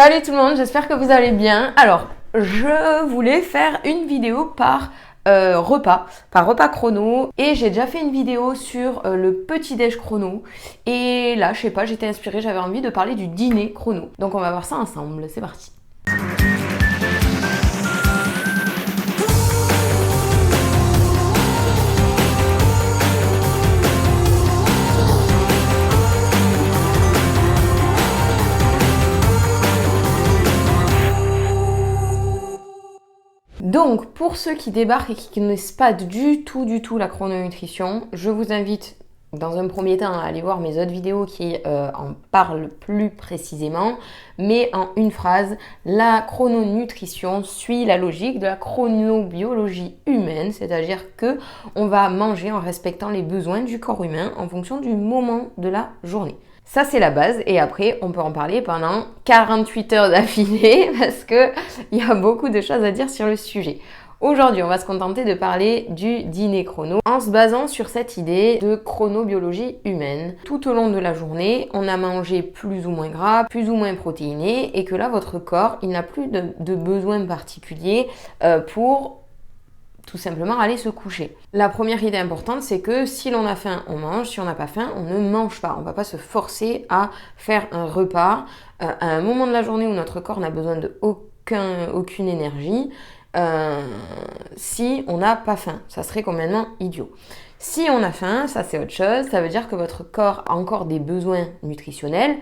Salut tout le monde, j'espère que vous allez bien. Alors, je voulais faire une vidéo par repas chrono, et j'ai déjà fait une vidéo sur le petit déj chrono, et là, je sais pas, j'étais inspirée, j'avais envie de parler du dîner chrono. Donc on va voir ça ensemble, c'est parti. Donc, pour ceux qui débarquent et qui ne connaissent pas du tout la chrononutrition, je vous invite dans un premier temps à aller voir mes autres vidéos qui en parlent plus précisément, mais en une phrase, la chrononutrition suit la logique de la chronobiologie humaine, c'est-à-dire que on va manger en respectant les besoins du corps humain en fonction du moment de la journée. Ça, c'est la base, et après, on peut en parler pendant 48 heures d'affilée parce qu'il y a beaucoup de choses à dire sur le sujet. Aujourd'hui, on va se contenter de parler du dîner chrono en se basant sur cette idée de chronobiologie humaine. Tout au long de la journée, on a mangé plus ou moins gras, plus ou moins protéiné, et que là, votre corps, il n'a plus de besoin particulier pour tout simplement aller se coucher. La première idée importante, c'est que si l'on a faim, on mange. Si on n'a pas faim, on ne mange pas. On ne va pas se forcer à faire un repas à un moment de la journée où notre corps n'a besoin de aucune énergie si on n'a pas faim. Ça serait complètement idiot. Si on a faim, ça c'est autre chose. Ça veut dire que votre corps a encore des besoins nutritionnels.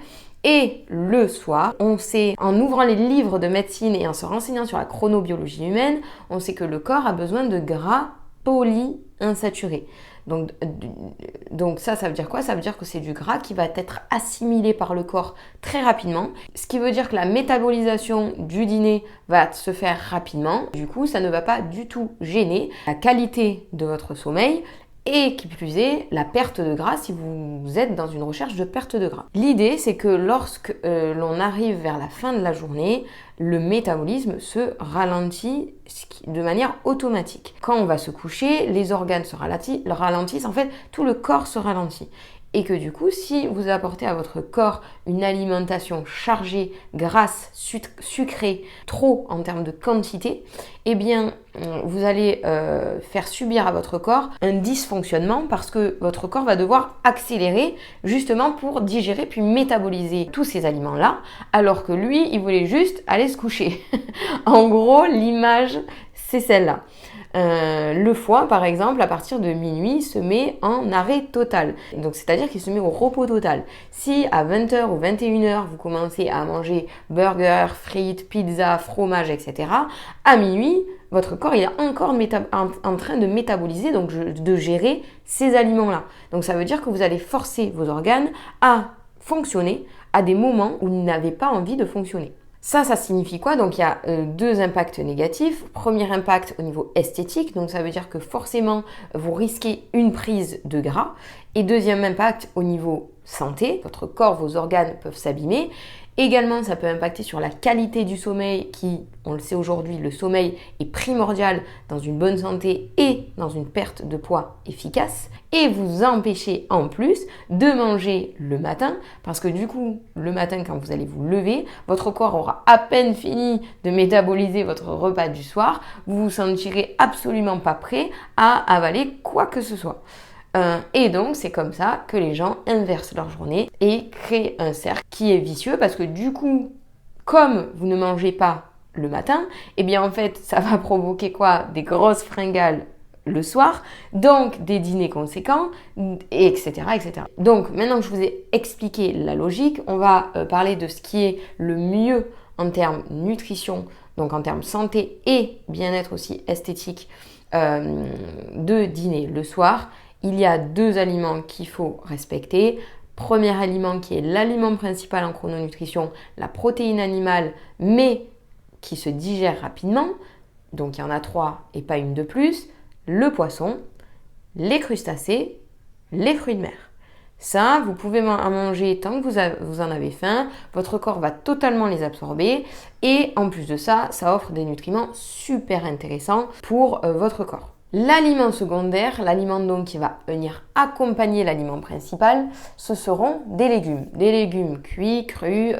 Et le soir, on sait, en ouvrant les livres de médecine et en se renseignant sur la chronobiologie humaine, on sait que le corps a besoin de gras polyinsaturés. Donc ça veut dire quoi? Ça veut dire que c'est du gras qui va être assimilé par le corps très rapidement, ce qui veut dire que la métabolisation du dîner va se faire rapidement. Du coup, ça ne va pas du tout gêner la qualité de votre sommeil, et qui plus est, la perte de gras si vous êtes dans une recherche de perte de gras. L'idée, c'est que lorsque l'on arrive vers la fin de la journée, le métabolisme se ralentit de manière automatique. Quand on va se coucher, les organes se ralentissent, en fait, tout le corps se ralentit. Et que du coup, si vous apportez à votre corps une alimentation chargée, grasse, sucrée, trop en termes de quantité, eh bien, vous allez faire subir à votre corps un dysfonctionnement parce que votre corps va devoir accélérer justement pour digérer puis métaboliser tous ces aliments-là, alors que lui, il voulait juste aller se coucher. En gros, l'image, c'est celle-là. Le foie, par exemple, à partir de minuit, se met en arrêt total. Donc, c'est-à-dire qu'il se met au repos total. Si à 20h ou 21h, vous commencez à manger burgers, frites, pizza, fromage, etc., à minuit, votre corps il est encore en train de métaboliser, donc de gérer ces aliments-là. Donc, ça veut dire que vous allez forcer vos organes à fonctionner à des moments où vous n'avez pas envie de fonctionner. Ça signifie quoi? Donc il y a deux impacts négatifs. Premier impact au niveau esthétique, donc ça veut dire que forcément vous risquez une prise de gras. Et deuxième impact au niveau santé, votre corps, vos organes peuvent s'abîmer. Également, ça peut impacter sur la qualité du sommeil qui, on le sait aujourd'hui, le sommeil est primordial dans une bonne santé et dans une perte de poids efficace. Et vous empêchez en plus de manger le matin parce que du coup, le matin, quand vous allez vous lever, votre corps aura à peine fini de métaboliser votre repas du soir. Vous vous sentirez absolument pas prêt à avaler quoi que ce soit. Et donc, c'est comme ça que les gens inversent leur journée et créent un cercle qui est vicieux parce que du coup, comme vous ne mangez pas le matin, eh bien en fait, ça va provoquer quoi? Des grosses fringales le soir, donc des dîners conséquents, etc., etc. Donc, maintenant que je vous ai expliqué la logique, on va parler de ce qui est le mieux en termes nutrition, donc en termes santé et bien-être aussi esthétique de dîner le soir. Il y a deux aliments qu'il faut respecter. Premier aliment qui est l'aliment principal en chrononutrition, la protéine animale, mais qui se digère rapidement. Donc il y en a 3 et pas une de plus. Le poisson, les crustacés, les fruits de mer. Ça, vous pouvez en manger tant que vous en avez faim. Votre corps va totalement les absorber. Et en plus de ça, ça offre des nutriments super intéressants pour votre corps. L'aliment secondaire, l'aliment donc qui va venir accompagner l'aliment principal, ce seront des légumes. Des légumes cuits, crus,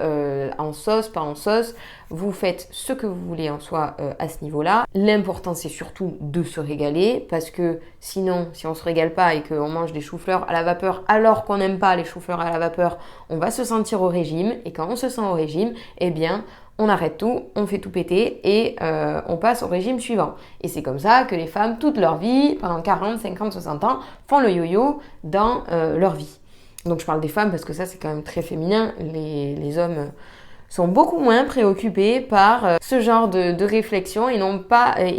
en sauce, pas en sauce. Vous faites ce que vous voulez en soi à ce niveau-là. L'important c'est surtout de se régaler parce que sinon, si on ne se régale pas et qu'on mange des choux-fleurs à la vapeur alors qu'on n'aime pas les choux-fleurs à la vapeur, on va se sentir au régime. Et quand on se sent au régime, eh bien, on arrête tout, on fait tout péter et on passe au régime suivant. Et c'est comme ça que les femmes, toute leur vie, pendant 40, 50, 60 ans, font le yo-yo dans leur vie. Donc je parle des femmes parce que ça c'est quand même très féminin. Les hommes sont beaucoup moins préoccupés par ce genre de réflexion et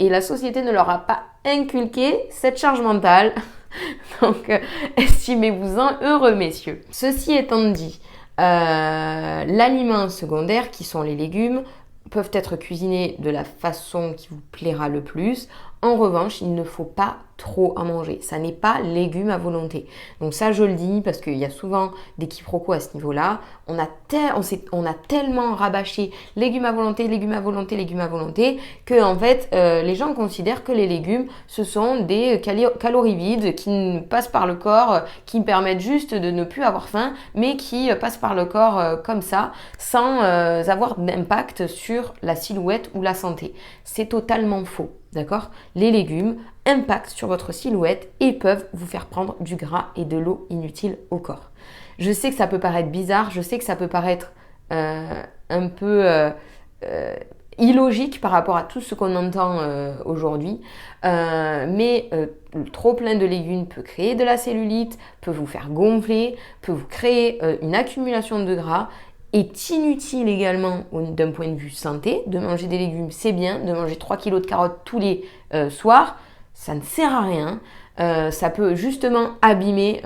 la société ne leur a pas inculqué cette charge mentale. Donc estimez-vous-en heureux, messieurs. Ceci étant dit, l'aliment secondaire, qui sont les légumes, peuvent être cuisinés de la façon qui vous plaira le plus. En revanche, il ne faut pas trop en manger. Ça n'est pas légumes à volonté. Donc ça, je le dis parce qu'il y a souvent des quiproquos à ce niveau-là. On a tellement rabâché légumes à volonté, légumes à volonté, légumes à volonté, que en fait, les gens considèrent que les légumes, ce sont des calories vides qui passent par le corps, qui permettent juste de ne plus avoir faim, mais qui passent par le corps comme ça, sans avoir d'impact sur la silhouette ou la santé. C'est totalement faux. D'accord? Les légumes impactent sur votre silhouette et peuvent vous faire prendre du gras et de l'eau inutile au corps. Je sais que ça peut paraître bizarre, je sais que ça peut paraître un peu illogique par rapport à tout ce qu'on entend aujourd'hui, mais trop plein de légumes peut créer de la cellulite, peut vous faire gonfler, peut vous créer une accumulation de gras. Est inutile également d'un point de vue santé. De manger des légumes, c'est bien. De manger 3 kg de carottes tous les soirs, ça ne sert à rien. Ça peut justement abîmer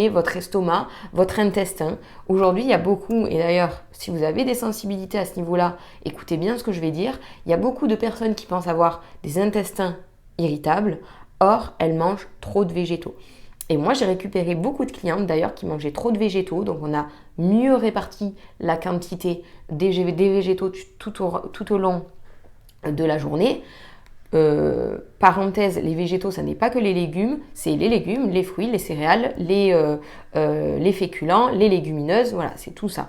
votre estomac, votre intestin. Aujourd'hui, il y a beaucoup, et d'ailleurs, si vous avez des sensibilités à ce niveau-là, écoutez bien ce que je vais dire. Il y a beaucoup de personnes qui pensent avoir des intestins irritables. Or, elles mangent trop de végétaux. Et moi, j'ai récupéré beaucoup de clientes d'ailleurs qui mangeaient trop de végétaux. Donc, on a mieux réparti la quantité des végétaux tout au long de la journée. Parenthèse, les végétaux, ça n'est pas que les légumes. C'est les légumes, les fruits, les céréales, les féculents, les légumineuses. Voilà, c'est tout ça.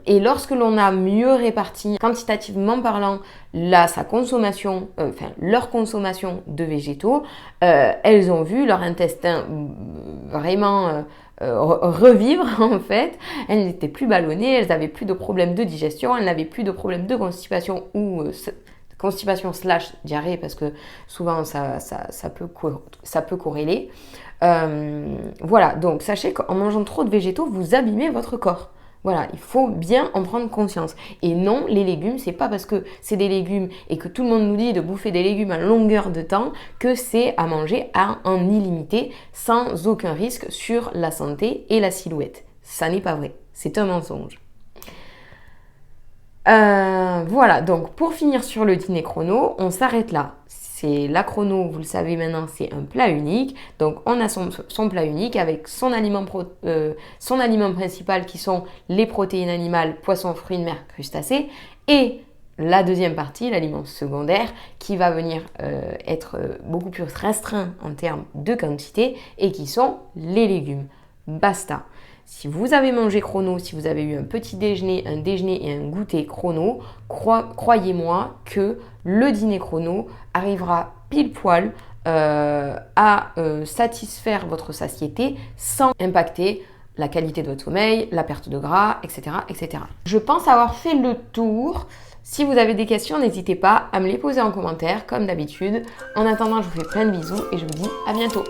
Et lorsque l'on a mieux réparti, quantitativement parlant, leur consommation de végétaux, elles ont vu leur intestin vraiment revivre en fait. Elles n'étaient plus ballonnées, elles n'avaient plus de problèmes de digestion, elles n'avaient plus de problèmes de constipation ou constipation / diarrhée parce que souvent ça peut corréler. Voilà, donc sachez qu'en mangeant trop de végétaux, vous abîmez votre corps. Voilà, il faut bien en prendre conscience. Et non, les légumes, c'est pas parce que c'est des légumes et que tout le monde nous dit de bouffer des légumes à longueur de temps que c'est à manger en illimité sans aucun risque sur la santé et la silhouette. Ça n'est pas vrai, c'est un mensonge. Voilà, donc pour finir sur le dîner chrono, on s'arrête là. C'est la chrono, vous le savez maintenant, c'est un plat unique. Donc on a son plat unique avec son aliment principal qui sont les protéines animales, poissons, fruits de mer, crustacés. Et la deuxième partie, l'aliment secondaire, qui va venir être beaucoup plus restreint en termes de quantité et qui sont les légumes. Basta. Si vous avez mangé chrono, si vous avez eu un petit déjeuner, un déjeuner et un goûter chrono, croyez-moi que le dîner chrono arrivera pile poil à satisfaire votre satiété sans impacter la qualité de votre sommeil, la perte de gras, etc., etc. Je pense avoir fait le tour. Si vous avez des questions, n'hésitez pas à me les poser en commentaire, comme d'habitude. En attendant, je vous fais plein de bisous et je vous dis à bientôt.